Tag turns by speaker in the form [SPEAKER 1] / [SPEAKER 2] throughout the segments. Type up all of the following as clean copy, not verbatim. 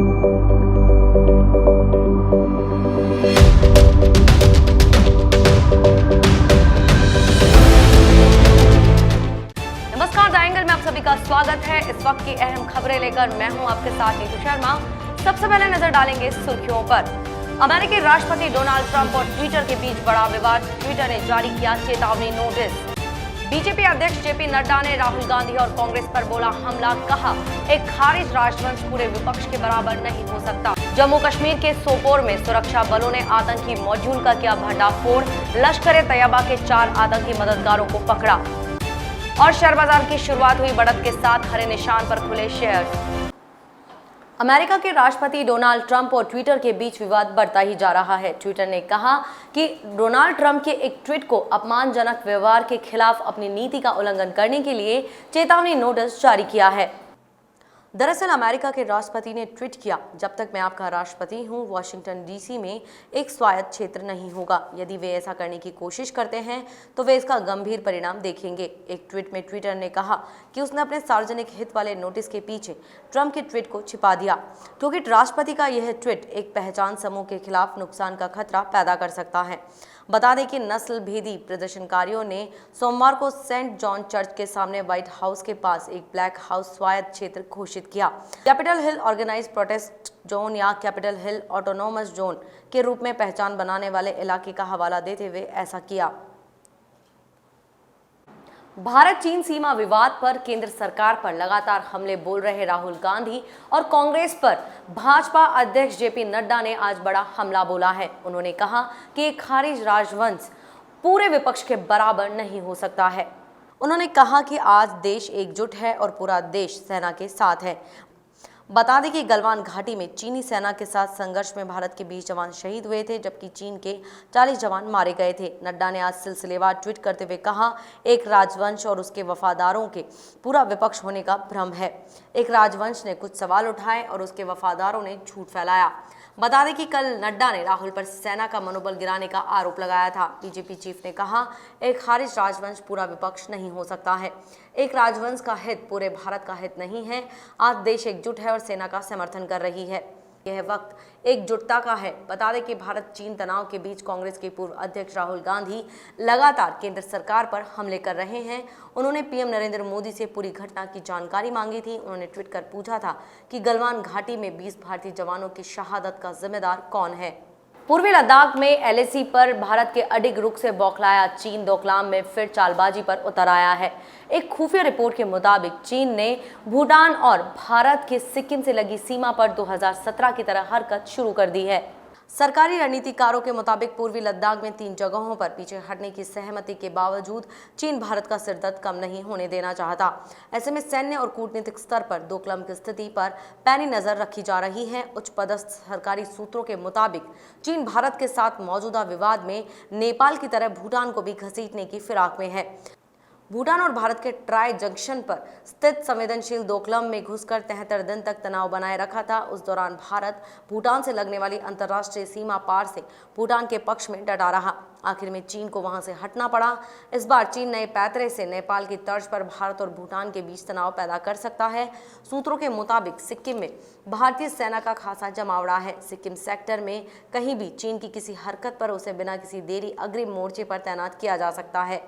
[SPEAKER 1] नमस्कार, the angle में आप सभी का स्वागत है। इस वक्त की अहम खबरें लेकर मैं हूं आपके साथ नीतू शर्मा। सबसे पहले नजर डालेंगे सुर्खियों पर। अमेरिकी राष्ट्रपति डोनाल्ड ट्रंप और ट्विटर के बीच बड़ा विवाद। ट्विटर ने जारी किया चेतावनी नोटिस। बीजेपी अध्यक्ष जेपी नड्डा ने राहुल गांधी और कांग्रेस पर बोला हमला। कहा एक खारिज राजवंश पूरे विपक्ष के बराबर नहीं हो सकता। जम्मू कश्मीर के सोपोर में सुरक्षा बलों ने आतंकी मॉड्यूल का किया भंडाफोड़। लश्कर-ए-तैयबा के 4 आतंकी मददगारों को पकड़ा। और शेयर बाजार की शुरुआत हुई बढ़त के साथ, हरे निशान पर खुले शेयर। अमेरिका के राष्ट्रपति डोनाल्ड ट्रंप और ट्विटर के बीच विवाद बढ़ता ही जा रहा है। ट्विटर ने कहा कि डोनाल्ड ट्रंप के एक ट्वीट को अपमानजनक व्यवहार के खिलाफ अपनी नीति का उल्लंघन करने के लिए चेतावनी नोटिस जारी किया है। दरअसल अमेरिका के राष्ट्रपति ने ट्वीट किया, जब तक मैं आपका राष्ट्रपति हूं, वॉशिंगटन डीसी में एक स्वायत्त क्षेत्र नहीं होगा। यदि वे ऐसा करने की कोशिश करते हैं तो वे इसका गंभीर परिणाम देखेंगे। एक ट्वीट में ट्विटर ने कहा कि उसने अपने सार्वजनिक हित वाले नोटिस के पीछे ट्रंप के ट्वीट को छिपा दिया, क्योंकि राष्ट्रपति का यह ट्वीट एक पहचान समूह के खिलाफ नुकसान का खतरा पैदा कर सकता है। बता दें कि नस्ल भेदी प्रदर्शनकारियों ने सोमवार को सेंट जॉन चर्च के सामने व्हाइट हाउस के पास एक ब्लैक हाउस स्वायत्त क्षेत्र घोषित किया। Capitol Hill organised protest zone या कैपिटल हिल ऑटोनोमस जोन के रूप में पहचान बनाने वाले इलाके का हवाला देते हुए ऐसा किया। भारत चीन सीमा विवाद पर केंद्र सरकार पर लगातार हमले बोल रहे राहुल गांधी और कांग्रेस पर भाजपा अध्यक्ष जेपी नड्डा ने आज बड़ा हमला बोला है। उन्होंने कहा कि एक खारिज राजवंश पूरे विपक्ष के बराबर नहीं हो सकता है। उन्होंने कहा कि आज देश एकजुट है और पूरा देश सेना के साथ है। बता दें कि गलवान घाटी में चीनी सेना के साथ संघर्ष में भारत के 20 जवान शहीद हुए थे, जबकि चीन के 40 जवान मारे गए थे। नड्डा ने आज सिलसिलेवार ट्वीट करते हुए कहा, एक राजवंश और उसके वफादारों के पूरा विपक्ष होने का भ्रम है। एक राजवंश ने कुछ सवाल उठाए और उसके वफादारों ने झूठ फैलाया। बता दें कि कल नड्डा ने राहुल पर सेना का मनोबल गिराने का आरोप लगाया था। बीजेपी चीफ ने कहा, एक खारिज राजवंश पूरा विपक्ष नहीं हो सकता है। एक राजवंश का हित पूरे भारत का हित नहीं है। आज देश एकजुट है और सेना का समर्थन कर रही है। यह वक्त एकजुटता का है। बता दें कि भारत चीन तनाव के बीच कांग्रेस के पूर्व अध्यक्ष राहुल गांधी लगातार केंद्र सरकार पर हमले कर रहे हैं। उन्होंने पीएम नरेंद्र मोदी से पूरी घटना की जानकारी मांगी थी। उन्होंने ट्वीट कर पूछा था कि गलवान घाटी में 20 भारतीय जवानों की शहादत का जिम्मेदार कौन है। पूर्वी लद्दाख में एलएसी पर भारत के अडिग रुख से बौखलाया चीन डोकलाम में फिर चालबाजी पर उतर आया है। एक खुफिया रिपोर्ट के मुताबिक चीन ने भूटान और भारत के सिक्किम से लगी सीमा पर 2017 की तरह हरकत शुरू कर दी है। सरकारी रणनीतिकारों के मुताबिक पूर्वी लद्दाख में 3 जगहों पर पीछे हटने की सहमति के बावजूद चीन भारत का सिरदर्द कम नहीं होने देना चाहता। ऐसे में सैन्य और कूटनीतिक स्तर पर डोकलाम की स्थिति पर पैनी नजर रखी जा रही है। उच्च पदस्थ सरकारी सूत्रों के मुताबिक चीन भारत के साथ मौजूदा विवाद में नेपाल की तरह भूटान को भी घसीटने की फिराक में है। भूटान और भारत के ट्राई जंक्शन पर स्थित संवेदनशील डोकलाम में घुसकर 73 दिन तक तनाव बनाए रखा था। उस दौरान भारत भूटान से लगने वाली अंतर्राष्ट्रीय सीमा पार से भूटान के पक्ष में डटा रहा। आखिर में चीन को वहां से हटना पड़ा। इस बार चीन नए पैतरे से नेपाल की तर्ज पर भारत और भूटान के बीच तनाव पैदा कर सकता है। सूत्रों के मुताबिक सिक्किम में भारतीय सेना का खासा जमावड़ा है। सिक्किम सेक्टर में कहीं भी चीन की किसी हरकत पर उसे बिना किसी देरी अग्रिम मोर्चे पर तैनात किया जा सकता है।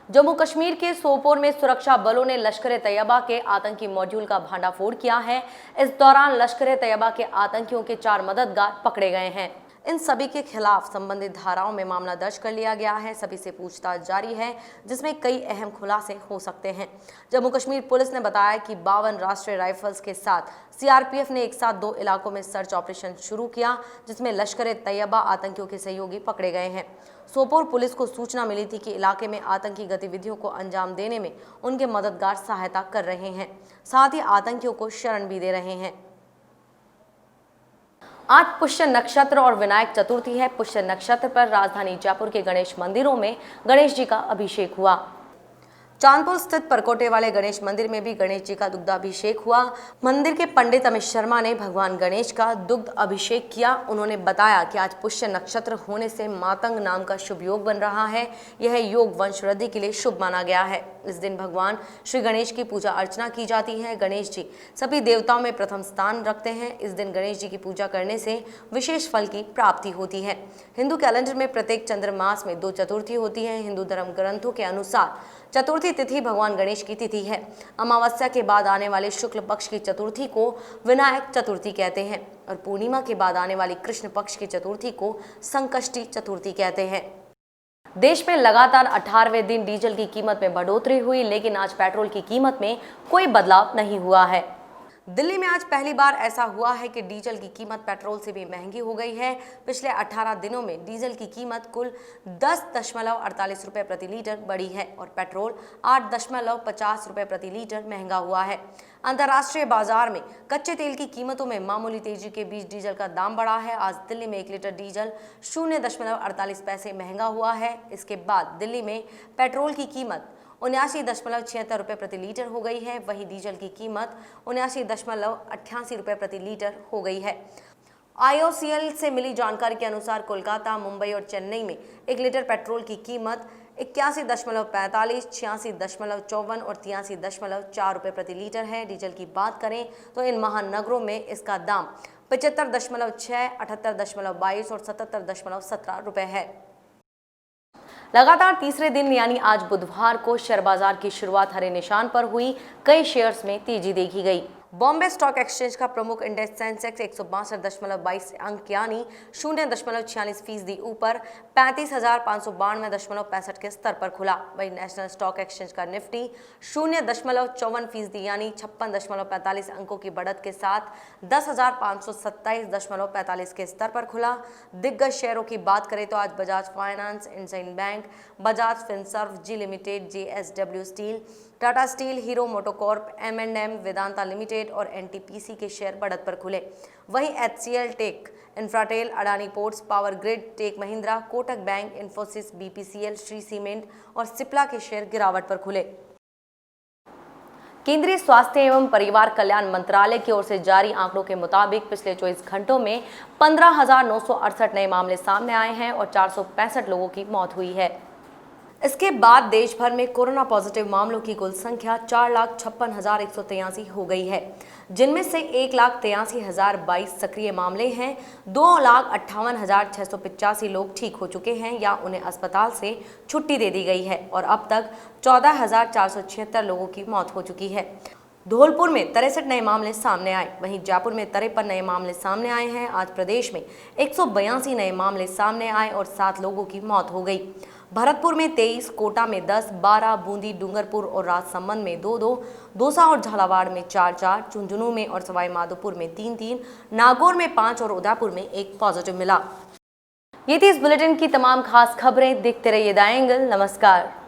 [SPEAKER 1] जम्मू कश्मीर के सोपोर में सुरक्षा बलों ने लश्कर-ए-तैयबा के आतंकी मॉड्यूल का भंडाफोड़ किया है। इस दौरान लश्कर-ए-तैयबा के आतंकियों के 4 मददगार पकड़े गए हैं। इन सभी के खिलाफ संबंधित धाराओं में मामला दर्ज कर लिया गया है। सभी से पूछताछ जारी है, जिसमें कई अहम खुलासे हो सकते हैं। जम्मू कश्मीर पुलिस ने बताया कि 52 राष्ट्रीय राइफल्स के साथ सीआरपीएफ ने एक साथ 2 इलाकों में सर्च ऑपरेशन शुरू किया, जिसमें लश्कर-ए-तैयबा आतंकियों के सहयोगी पकड़े गए हैं। सोपोर पुलिस को सूचना मिली थी कि इलाके में आतंकी गतिविधियों को अंजाम देने में उनके मददगार सहायता कर रहे हैं, साथ ही आतंकियों को शरण भी दे रहे हैं। आज पुष्य नक्षत्र और विनायक चतुर्थी है। पुष्य नक्षत्र पर राजधानी जयपुर के गणेश मंदिरों में गणेश जी का अभिषेक हुआ। चांदपुर स्थित परकोटे वाले गणेश मंदिर में भी गणेश जी का दुग्धाभिषेक हुआ। मंदिर के पंडित अमित शर्मा ने भगवान गणेश का दुग्ध अभिषेक किया। उन्होंने बताया कि आज पुष्य नक्षत्र होने से मातंग नाम का शुभ योग बन रहा है। यह योग वंश वृद्धि के लिए शुभ माना गया है। इस दिन भगवान श्री गणेश की पूजा अर्चना की जाती है। गणेश जी सभी देवताओं में प्रथम स्थान रखते हैं। इस दिन गणेश जी की पूजा करने से विशेष फल की प्राप्ति होती है। हिंदू कैलेंडर में प्रत्येक चंद्रमास में 2 चतुर्थी होती है। हिंदू धर्म ग्रंथों के अनुसार चतुर्थी तिथि भगवान गणेश की तिथि है। अमावस्या के बाद आने वाले शुक्ल पक्ष की चतुर्थी को विनायक चतुर्थी कहते हैं और पूर्णिमा के बाद आने वाली कृष्ण पक्ष की चतुर्थी को संकष्टी चतुर्थी कहते हैं। देश में लगातार 18वें दिन डीजल की कीमत में बढ़ोतरी हुई, लेकिन आज पेट्रोल की कीमत में कोई बदलाव नहीं हुआ है। दिल्ली में आज पहली बार ऐसा हुआ है कि डीजल की कीमत पेट्रोल से भी महंगी हो गई है। पिछले 18 दिनों में डीजल की कीमत कुल 10.48 रुपये प्रति लीटर बढ़ी है और पेट्रोल 8.50 रुपये प्रति लीटर महंगा हुआ है। अंतर्राष्ट्रीय बाजार में कच्चे तेल की कीमतों में मामूली तेजी के बीच डीजल का दाम बढ़ा है। आज दिल्ली में 1 लीटर डीजल 0.48 पैसे महंगा हुआ है। इसके बाद दिल्ली में पेट्रोल की कीमत 79.76 रुपये प्रति लीटर हो गई है। वहीं डीजल की कीमत 79.88 रुपये प्रति लीटर हो गई है। IOCL से मिली जानकारी के अनुसार कोलकाता, मुंबई और चेन्नई में 1 लीटर पेट्रोल की कीमत 81.45, 86.54 और 83.4 रुपये प्रति लीटर है। डीजल की बात करें तो इन महानगरों में इसका दाम 75.6, 78.22 और 77.17 रुपये है। लगातार तीसरे दिन यानी आज बुधवार को शेयर बाजार की शुरुआत हरे निशान पर हुई। कई शेयर्स में तेजी देखी गई। बॉम्बे स्टॉक एक्सचेंज का प्रमुख इंडेक्स सेंसेक्स 162.22 अंक यानी 0.46% ऊपर 35,592.65 के स्तर पर खुला। वहीं नेशनल स्टॉक एक्सचेंज का निफ्टी 0.54% यानी 56.45 अंकों की बढ़त के साथ 10,527.45 के स्तर पर खुला। दिग्गज शेयरों की बात करें तो आज Bajaj finance, IndusInd bank, Bajaj Finserv, Zee limited, JSW steel, Tata steel, Hero MotoCorp, M&M, Vedanta limited और NTPC के शेयर बढ़त पर खुले। वहीं HCL tech, Infratel, Adani ports, power grid, tech Mahindra, Kotak bank, Infosys, BPCL, Shree cement और सिप्ला के शेयर गिरावट पर खुले। केंद्रीय स्वास्थ्य एवं परिवार कल्याण मंत्रालय की ओर से जारी आंकड़ों के मुताबिक पिछले 24 घंटों में 15,968 नए मामले सामने आए हैं और 465 लोगों की मौत हुई है। इसके बाद देश भर में कोरोना पॉजिटिव मामलों की कुल संख्या 4,56,183 हो गई है, जिनमें से 1,83,022 सक्रिय मामले हैं। 2,58,685 लोग ठीक हो चुके हैं या उन्हें अस्पताल से छुट्टी दे दी गई है और अब तक 14,476 लोगों की मौत हो चुकी है। धौलपुर में 63 नए मामले सामने आए। वहीं जयपुर में 53 नए मामले सामने आए हैं। आज प्रदेश में 182 नए मामले सामने आए और 7 लोगों की मौत हो गई। भरतपुर में 23, कोटा में 10, 12, बूंदी, डूंगरपुर और राजसमंद में 2-2, दौसा और झालावाड़ में 4-4, झुंझुनू में और सवाई माधोपुर में 3-3, नागौर में 5 और उदयपुर में 1 पॉजिटिव मिला। ये थी इस बुलेटिन की तमाम खास खबरें। देखते रहिए द एंगल। नमस्कार।